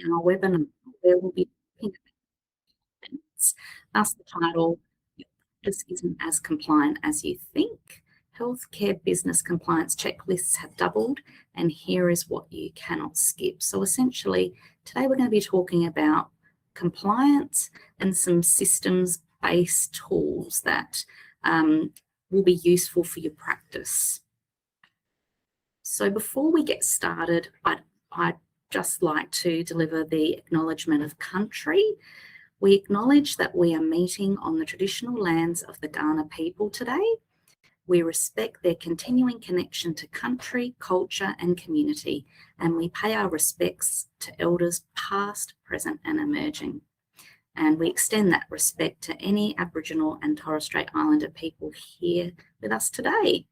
in our webinar where we'll be talking about events. Thus the title, Your Practice Isn't As Compliant As You Think. Healthcare business compliance checklists have doubled, and here is what you cannot skip. So essentially, today we're going to be talking about compliance and some systems-based tools that will be useful for your practice. So before we get started, I'd just like to deliver the acknowledgement of country. We acknowledge that we are meeting on the traditional lands of the Kaurna people today. We respect their continuing connection to country, culture and community, and we pay our respects to elders past, present and emerging. And we extend that respect to any Aboriginal and Torres Strait Islander people here with us today.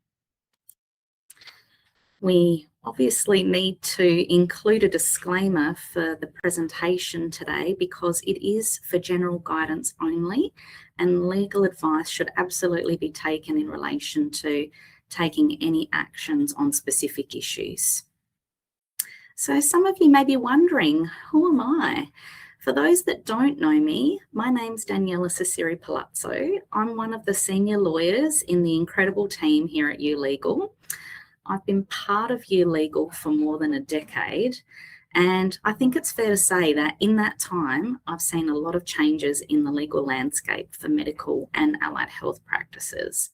We obviously need to include a disclaimer for the presentation today because it is for general guidance only, and legal advice should absolutely be taken in relation to taking any actions on specific issues. So some of you may be wondering, who am I? For those that don't know me, my name's Daniela Ciceri Palazzo. I'm one of the senior lawyers in the incredible team here at uLegal. I've been part of uLegal for more than a decade, and I think it's fair to say that in that time, I've seen a lot of changes in the legal landscape for medical and allied health practices.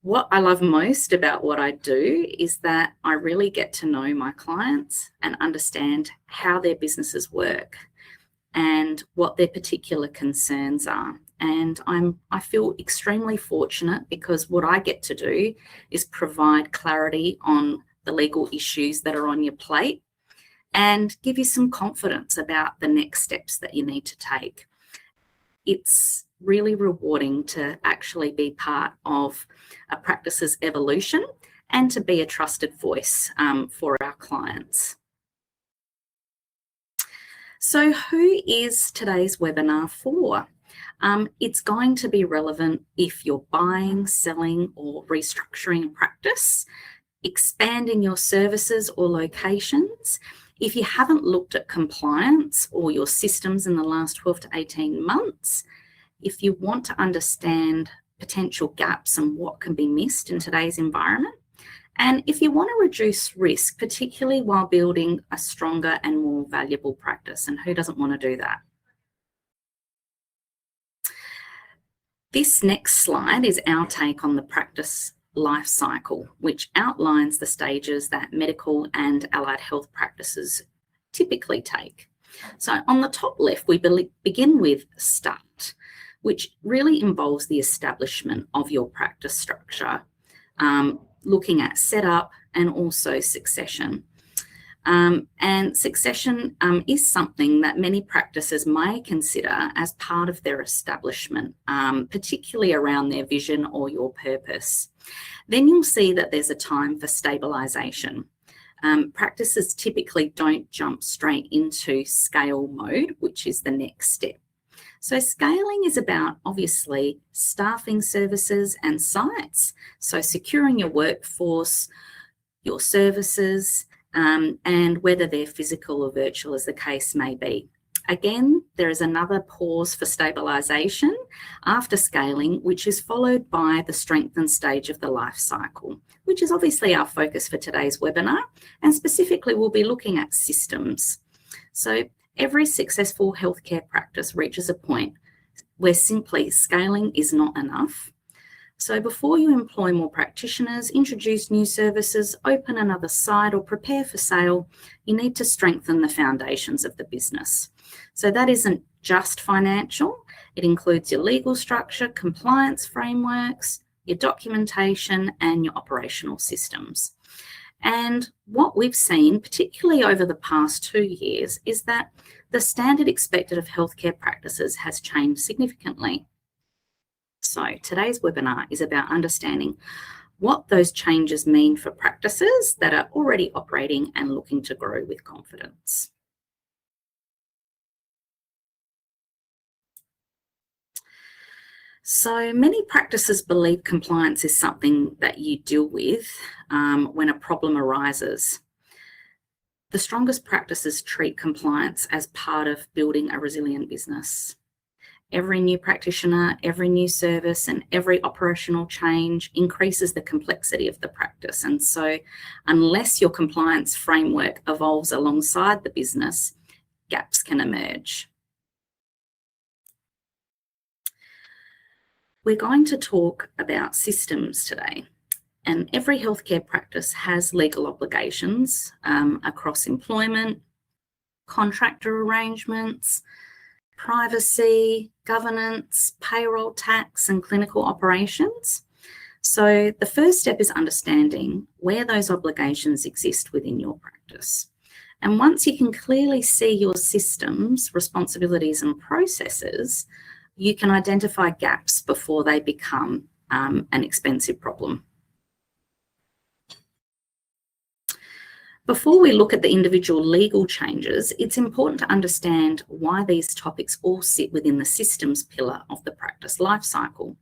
What I love most about what I do is that I really get to know my clients and understand how their businesses work and what their particular concerns are. And I feel extremely fortunate because what I get to do is provide clarity on the legal issues that are on your plate and give you some confidence about the next steps that you need to take. It's really rewarding to actually be part of a practice's evolution and to be a trusted voice for our clients. So who is today's webinar for? It's going to be relevant if you're buying, selling or restructuring a practice, expanding your services or locations. If you haven't looked at compliance or your systems in the last 12 to 18 months, if you want to understand potential gaps and what can be missed in today's environment, and if you want to reduce risk, particularly while building a stronger and more valuable practice, and who doesn't want to do that? This next slide is our take on the practice life cycle, which outlines the stages that medical and allied health practices typically take. So on the top left, we begin with start, which really involves the establishment of your practice structure, looking at setup and also succession. And succession is something that many practices may consider as part of their establishment, particularly around their vision or your purpose. Then you'll see that there's a time for stabilisation. Practices typically don't jump straight into scale mode, which is the next step. So scaling is about obviously staffing services and sites, so securing your workforce, your services, and whether they're physical or virtual as the case may be. Again, there is another pause for stabilisation after scaling, which is followed by the strengthened stage of the life cycle, which is obviously our focus for today's webinar, and specifically we'll be looking at systems. So every successful healthcare practice reaches a point where simply scaling is not enough. So before you employ more practitioners, introduce new services, open another site or prepare for sale, you need to strengthen the foundations of the business. So that isn't just financial, it includes your legal structure, compliance frameworks, your documentation and your operational systems. And what we've seen, particularly over the past 2 years, is that the standard expected of healthcare practices has changed significantly. So today's webinar is about understanding what those changes mean for practices that are already operating and looking to grow with confidence. So many practices believe compliance is something that you deal with when a problem arises. The strongest practices treat compliance as part of building a resilient business. Every new practitioner, every new service, and every operational change increases the complexity of the practice. And so unless your compliance framework evolves alongside the business, gaps can emerge. We're going to talk about systems today. And every healthcare practice has legal obligations across employment, contractor arrangements, privacy, governance, payroll, tax, and clinical operations. So the first step is understanding where those obligations exist within your practice. And once you can clearly see your systems, responsibilities, and processes, you can identify gaps before they become an expensive problem. Before we look at the individual legal changes, it's important to understand why these topics all sit within the systems pillar of the practice lifecycle.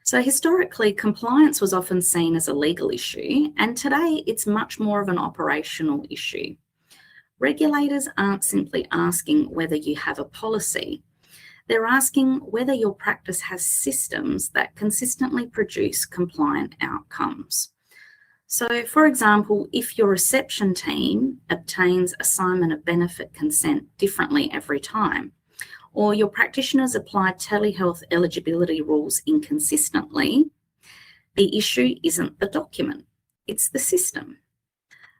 So historically, compliance was often seen as a legal issue, and today it's much more of an operational issue. Regulators aren't simply asking whether you have a policy. They're asking whether your practice has systems that consistently produce compliant outcomes. So, for example, if your reception team obtains assignment of benefit consent differently every time, or your practitioners apply telehealth eligibility rules inconsistently, the issue isn't the document, it's the system.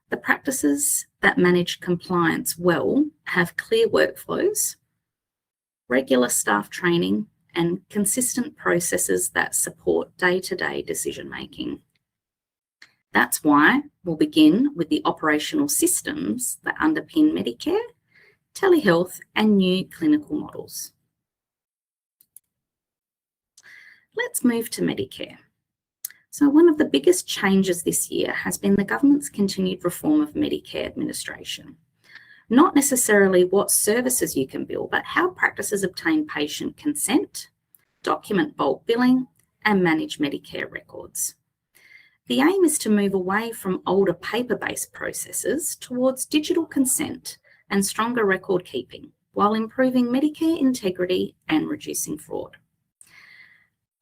The practices that manage compliance well have clear workflows, regular staff training, and consistent processes that support day-to-day decision-making. That's why we'll begin with the operational systems that underpin Medicare, telehealth, and new clinical models. Let's move to Medicare. So one of the biggest changes this year has been the government's continued reform of Medicare administration. Not necessarily what services you can bill, but how practices obtain patient consent, document bulk billing, and manage Medicare records. The aim is to move away from older paper-based processes towards digital consent and stronger record keeping, while improving Medicare integrity and reducing fraud.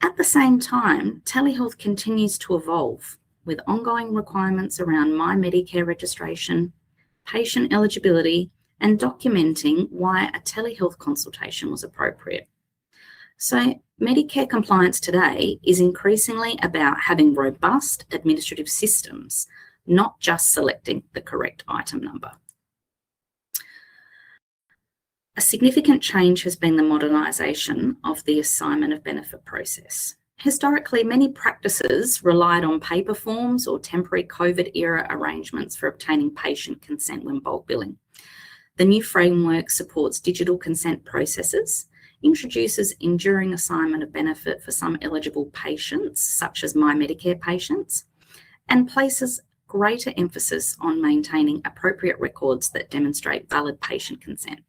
At the same time, telehealth continues to evolve with ongoing requirements around My Medicare registration, patient eligibility, and documenting why a telehealth consultation was appropriate. So Medicare compliance today is increasingly about having robust administrative systems, not just selecting the correct item number. A significant change has been the modernisation of the assignment of benefit process. Historically, many practices relied on paper forms or temporary COVID-era arrangements for obtaining patient consent when bulk billing. The new framework supports digital consent processes, introduces enduring assignment of benefit for some eligible patients, such as My Medicare patients, and places greater emphasis on maintaining appropriate records that demonstrate valid patient consent.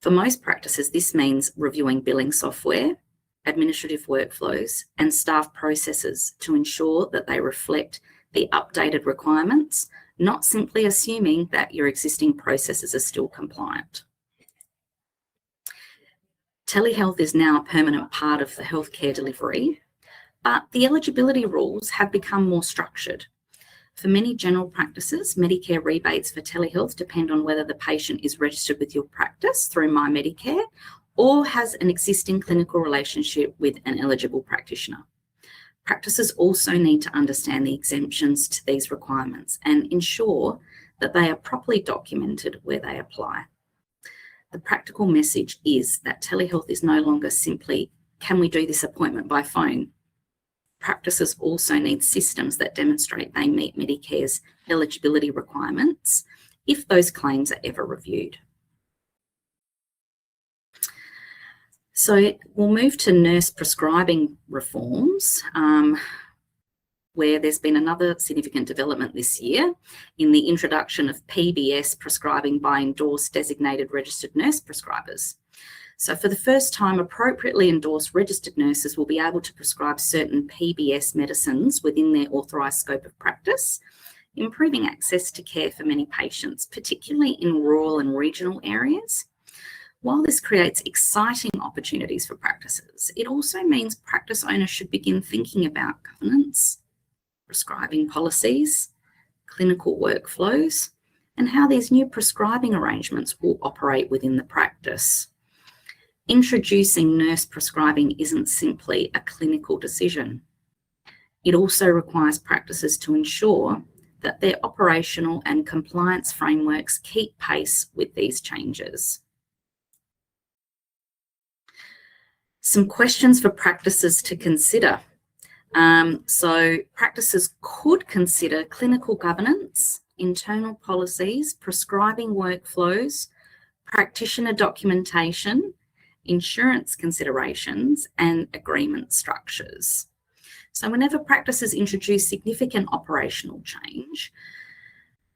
For most practices, this means reviewing billing software, administrative workflows, and staff processes to ensure that they reflect the updated requirements, not simply assuming that your existing processes are still compliant. Telehealth is now a permanent part of the healthcare delivery, but the eligibility rules have become more structured. For many general practices, Medicare rebates for telehealth depend on whether the patient is registered with your practice through My Medicare or has an existing clinical relationship with an eligible practitioner. Practices also need to understand the exemptions to these requirements and ensure that they are properly documented where they apply. The practical message is that telehealth is no longer simply, can we do this appointment by phone? Practices also need systems that demonstrate they meet Medicare's eligibility requirements if those claims are ever reviewed. So we'll move to nurse prescribing reforms, where there's been another significant development this year in the introduction of PBS prescribing by endorsed designated registered nurse prescribers. So for the first time, appropriately endorsed registered nurses will be able to prescribe certain PBS medicines within their authorised scope of practice, improving access to care for many patients, particularly in rural and regional areas. While this creates exciting opportunities for practices, it also means practice owners should begin thinking about governance, prescribing policies, clinical workflows, and how these new prescribing arrangements will operate within the practice. Introducing nurse prescribing isn't simply a clinical decision. It also requires practices to ensure that their operational and compliance frameworks keep pace with these changes. Some questions for practices to consider. So practices could consider clinical governance, internal policies, prescribing workflows, practitioner documentation, insurance considerations, and agreement structures. So whenever practices introduce significant operational change,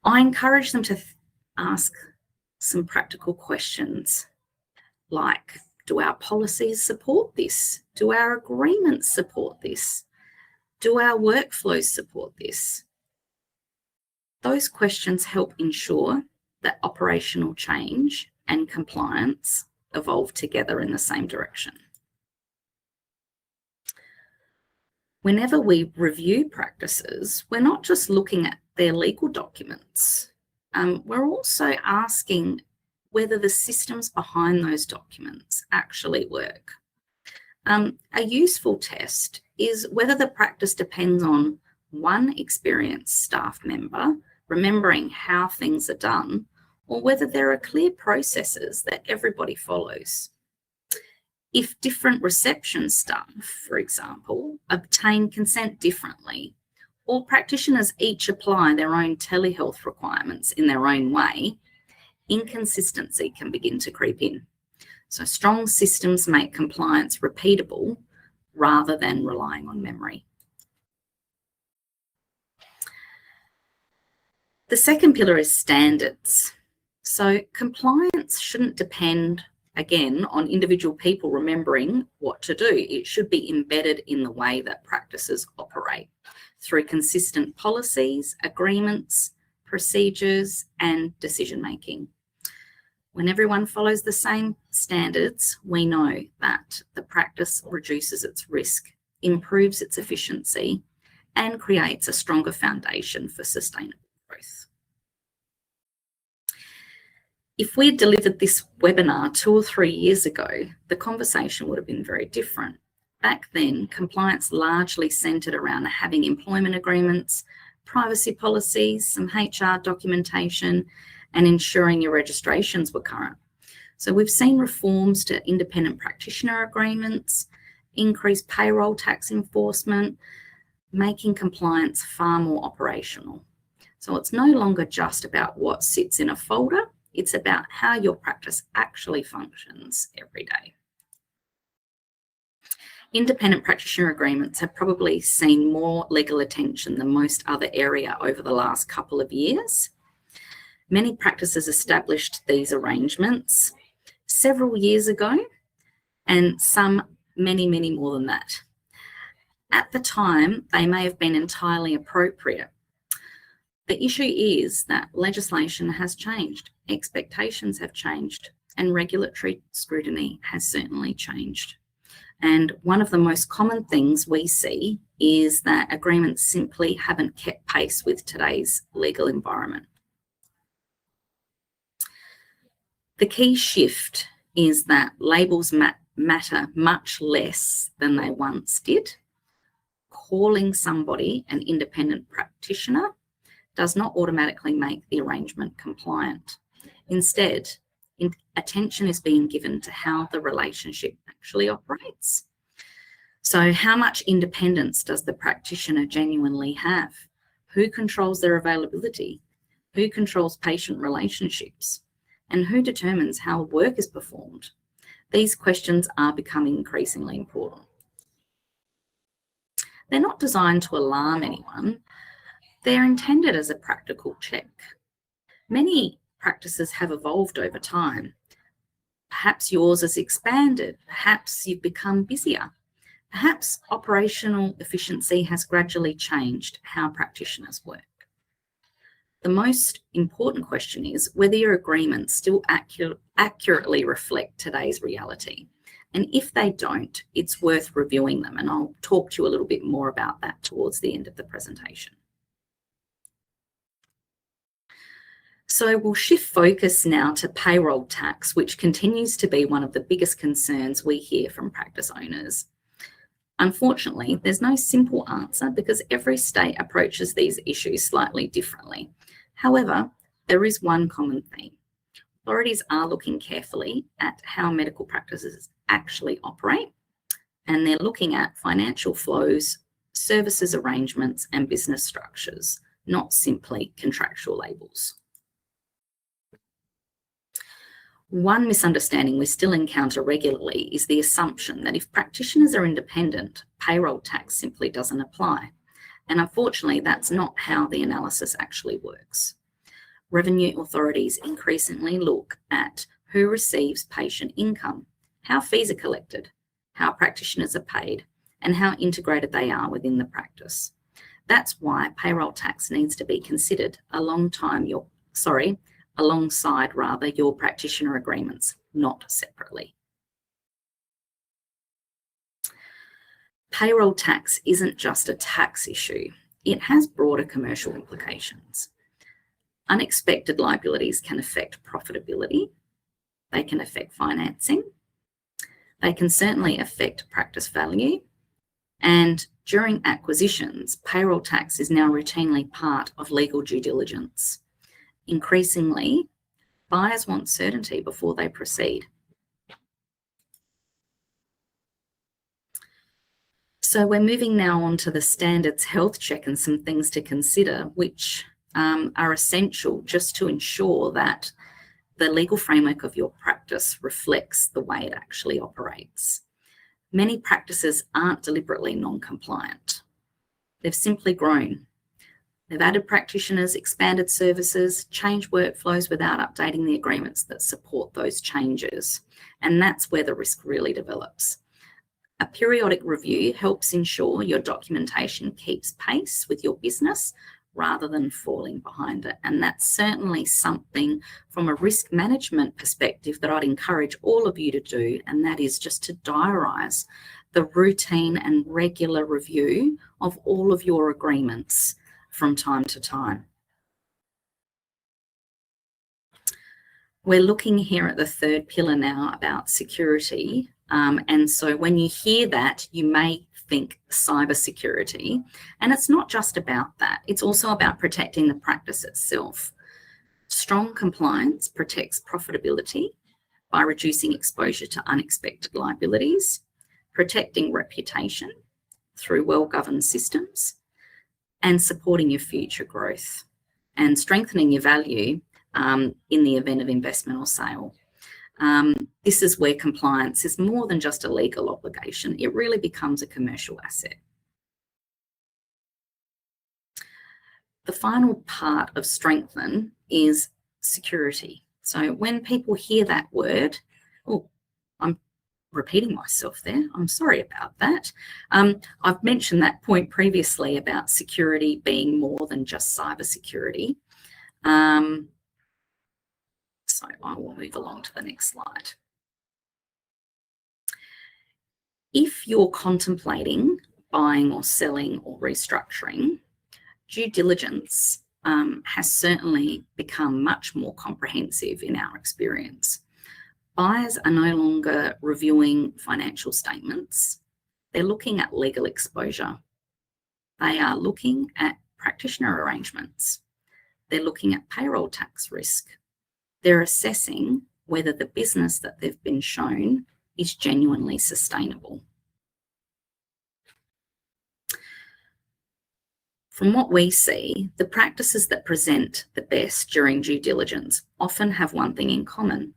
I encourage them to ask some practical questions like, do our policies support this? Do our agreements support this? Do our workflows support this? Those questions help ensure that operational change and compliance evolve together in the same direction. Whenever we review practices, we're not just looking at their legal documents. We're also asking whether the systems behind those documents actually work. A useful test is whether the practice depends on one experienced staff member remembering how things are done, or whether there are clear processes that everybody follows. If different reception staff, for example, obtain consent differently, or practitioners each apply their own telehealth requirements in their own way, inconsistency can begin to creep in. So strong systems make compliance repeatable rather than relying on memory. The second pillar is standards. So compliance shouldn't depend, again, on individual people remembering what to do. It should be embedded in the way that practices operate through consistent policies, agreements, procedures, and decision-making. When everyone follows the same standards, we know that the practice reduces its risk, improves its efficiency, and creates a stronger foundation for sustainable growth. If we had delivered this webinar 2 or 3 years ago, the conversation would have been very different. Back then, compliance largely centred around having employment agreements, privacy policies, some HR documentation, and ensuring your registrations were current. So we've seen reforms to independent practitioner agreements, increased payroll tax enforcement, making compliance far more operational. So it's no longer just about what sits in a folder, it's about how your practice actually functions every day. Independent practitioner agreements have probably seen more legal attention than most other area over the last couple of years. Many practices established these arrangements several years ago, and some many more than that. At the time, they may have been entirely appropriate. The issue is that legislation has changed, expectations have changed, and regulatory scrutiny has certainly changed. And one of the most common things we see is that agreements simply haven't kept pace with today's legal environment. The key shift is that labels matter much less than they once did. Calling somebody an independent practitioner does not automatically make the arrangement compliant. Instead, attention is being given to how the relationship actually operates. So how much independence does the practitioner genuinely have? Who controls their availability? Who controls patient relationships? And who determines how work is performed? These questions are becoming increasingly important. They're not designed to alarm anyone. They're intended as a practical check. Many practices have evolved over time. Perhaps yours has expanded. Perhaps you've become busier. Perhaps operational efficiency has gradually changed how practitioners work. The most important question is whether your agreements still accurately reflect today's reality. And if they don't, it's worth reviewing them. And I'll talk to you a little bit more about that towards the end of the presentation. So we'll shift focus now to payroll tax, which continues to be one of the biggest concerns we hear from practice owners. Unfortunately, there's no simple answer because every state approaches these issues slightly differently. However, there is one common theme. Authorities are looking carefully at how medical practices actually operate, and they're looking at financial flows, services arrangements, and business structures, not simply contractual labels. One misunderstanding we still encounter regularly is the assumption that if practitioners are independent, payroll tax simply doesn't apply. And unfortunately, that's not how the analysis actually works. Revenue authorities increasingly look at who receives patient income, how fees are collected, how practitioners are paid, and how integrated they are within the practice. That's why payroll tax needs to be considered alongside your practitioner agreements, not separately. Payroll tax isn't just a tax issue. It has broader commercial implications. Unexpected liabilities can affect profitability. They can affect financing. They can certainly affect practice value. And during acquisitions, payroll tax is now routinely part of legal due diligence. Increasingly, buyers want certainty before they proceed. So we're moving now on to the standards health check and some things to consider, which are essential just to ensure that the legal framework of your practice reflects the way it actually operates. Many practices aren't deliberately non-compliant. They've simply grown. They've added practitioners, expanded services, changed workflows without updating the agreements that support those changes. And that's where the risk really develops. A periodic review helps ensure your documentation keeps pace with your business rather than falling behind it. And that's certainly something from a risk management perspective that I'd encourage all of you to do, and that is just to diarise the routine and regular review of all of your agreements from time to time. We're looking here at the third pillar now about security. And so when you hear that, you may think cybersecurity, and it's not just about that. It's also about protecting the practice itself. Strong compliance protects profitability by reducing exposure to unexpected liabilities, protecting reputation through well-governed systems, and supporting your future growth and strengthening your value in the event of investment or sale. This is where compliance is more than just a legal obligation. It really becomes a commercial asset. The final part of strengthen is security. So when people hear that word, I'm repeating myself there. I'm sorry about that. I've mentioned that point previously about security being more than just cybersecurity. So I will move along to the next slide. If you're contemplating buying or selling or restructuring, due diligence has certainly become much more comprehensive in our experience. Buyers are no longer reviewing financial statements. They're looking at legal exposure. They are looking at practitioner arrangements. They're looking at payroll tax risk. They're assessing whether the business that they've been shown is genuinely sustainable. From what we see, the practices that present the best during due diligence often have one thing in common.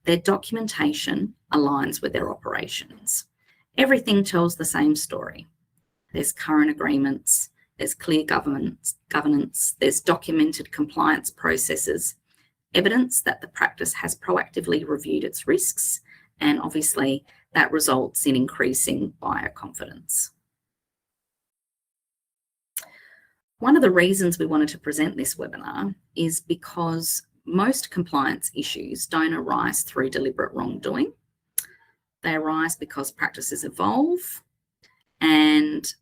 Their documentation aligns with their operations. Everything tells the same story. There's current agreements, there's clear governance, there's documented compliance processes, evidence that the practice has proactively reviewed its risks, and obviously that results in increasing buyer confidence. One of the reasons we wanted to present this webinar is because most compliance issues don't arise through deliberate wrongdoing. They arise because practices evolve and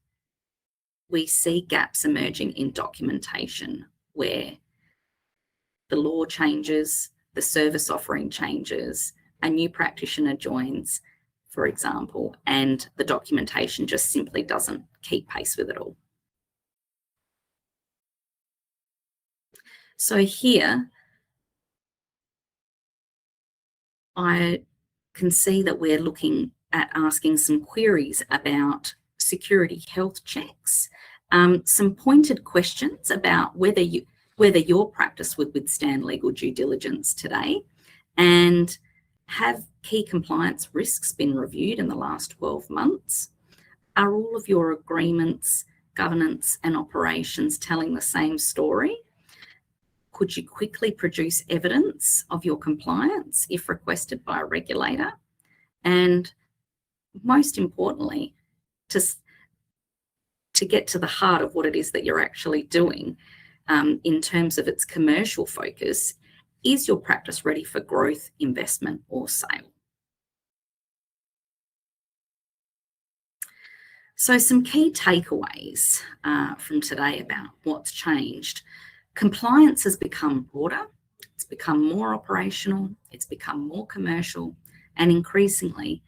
we see gaps emerging in documentation where the law changes, the service offering changes, a new practitioner joins, for example, and the documentation just simply doesn't keep pace with it all. So here, I can see that we're looking at asking some queries about security health checks, some pointed questions about whether your practice would withstand legal due diligence today, and have key compliance risks been reviewed in the last 12 months? Are all of your agreements, governance and operations telling the same story? Could you quickly produce evidence of your compliance if requested by a regulator? And most importantly, to get to the heart of what it is that you're actually doing in terms of its commercial focus, is your practice ready for growth, investment or sale? So some key takeaways from today about what's changed. Compliance has become broader, it's become more operational, it's become more commercial, and increasingly,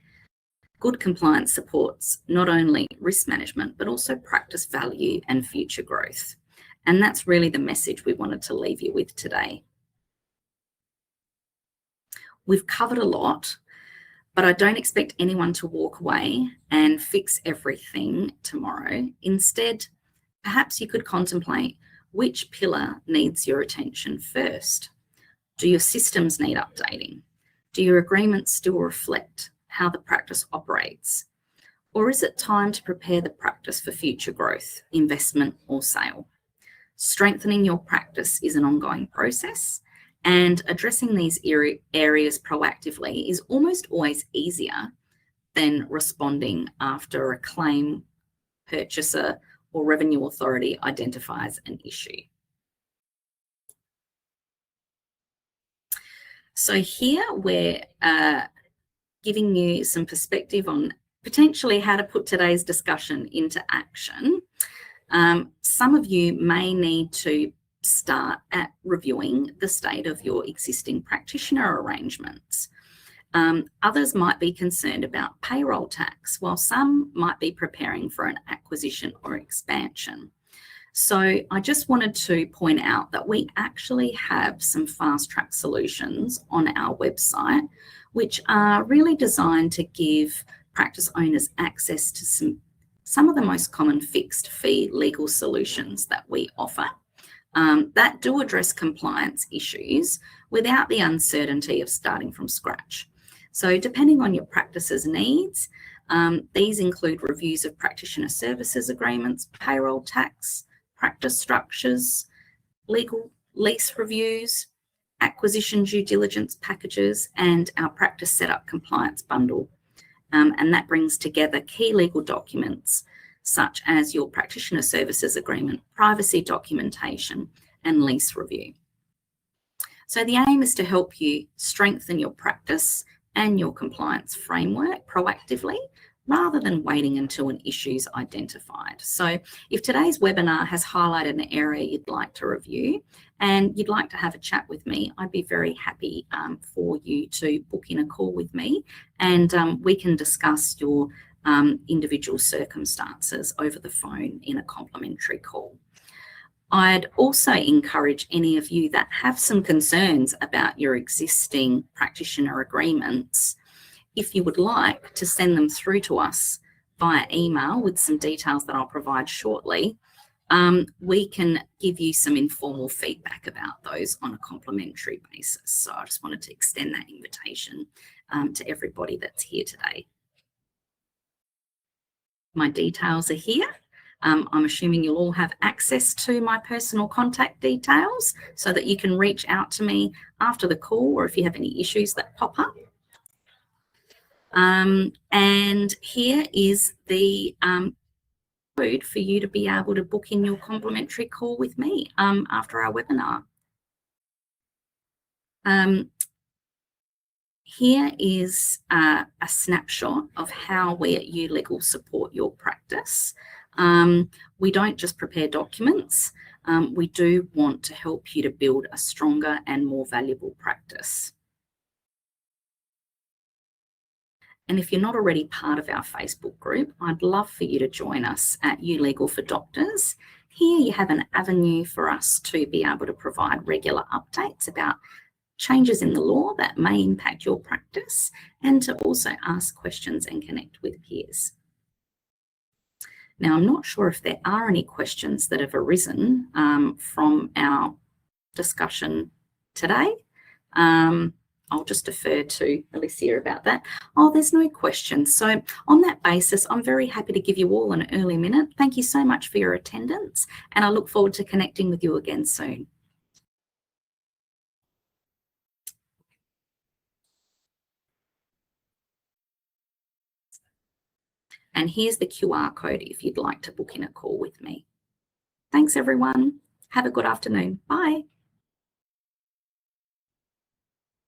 good compliance supports not only risk management, but also practice value and future growth. And that's really the message we wanted to leave you with today. We've covered a lot, but I don't expect anyone to walk away and fix everything tomorrow. Instead, perhaps you could contemplate which pillar needs your attention first. Do your systems need updating? Do your agreements still reflect how the practice operates? Or is it time to prepare the practice for future growth, investment or sale? Strengthening your practice is an ongoing process, and addressing these areas proactively is almost always easier than responding after a claim, purchaser or revenue authority identifies an issue. So here we're giving you some perspective on potentially how to put today's discussion into action. Some of you may need to start at reviewing the state of your existing practitioner arrangements. Others might be concerned about payroll tax, while some might be preparing for an acquisition or expansion. So I just wanted to point out that we actually have some fast track solutions on our website, which are really designed to give practice owners access to some of the most common fixed fee legal solutions that we offer that do address compliance issues without the uncertainty of starting from scratch. So depending on your practice's needs, these include reviews of practitioner services agreements, payroll tax, practice structures, legal lease reviews, acquisition due diligence packages, and our practice setup compliance bundle. And that brings together key legal documents such as your practitioner services agreement, privacy documentation, and lease review. So the aim is to help you strengthen your practice and your compliance framework proactively, rather than waiting until an issue is identified. So if today's webinar has highlighted an area you'd like to review and you'd like to have a chat with me, I'd be very happy for you to book in a call with me, and we can discuss your individual circumstances over the phone in a complimentary call. I'd also encourage any of you that have some concerns about your existing practitioner agreements, if you would like to send them through to us via email with some details that I'll provide shortly, we can give you some informal feedback about those on a complimentary basis. So I just wanted to extend that invitation to everybody that's here today. My details are here. I'm assuming you'll all have access to my personal contact details so that you can reach out to me after the call, or if you have any issues that pop up. And here is the code for you to be able to book in your complimentary call with me after our webinar. Here is a snapshot of how we at ULegal support your practice. We don't just prepare documents, we do want to help you to build a stronger and more valuable practice. And if you're not already part of our Facebook group, I'd love for you to join us at ULegal for Doctors. Here you have an avenue for us to be able to provide regular updates about changes in the law that may impact your practice, and to also ask questions and connect with peers. Now, I'm not sure if there are any questions that have arisen from our discussion today. I'll just defer to Alicia about that. Oh, there's no questions. So on that basis, I'm very happy to give you all an early minute. Thank you so much for your attendance, and I look forward to connecting with you again soon. And here's the QR code if you'd like to book in a call with me. Thanks, everyone. Have a good afternoon. Bye.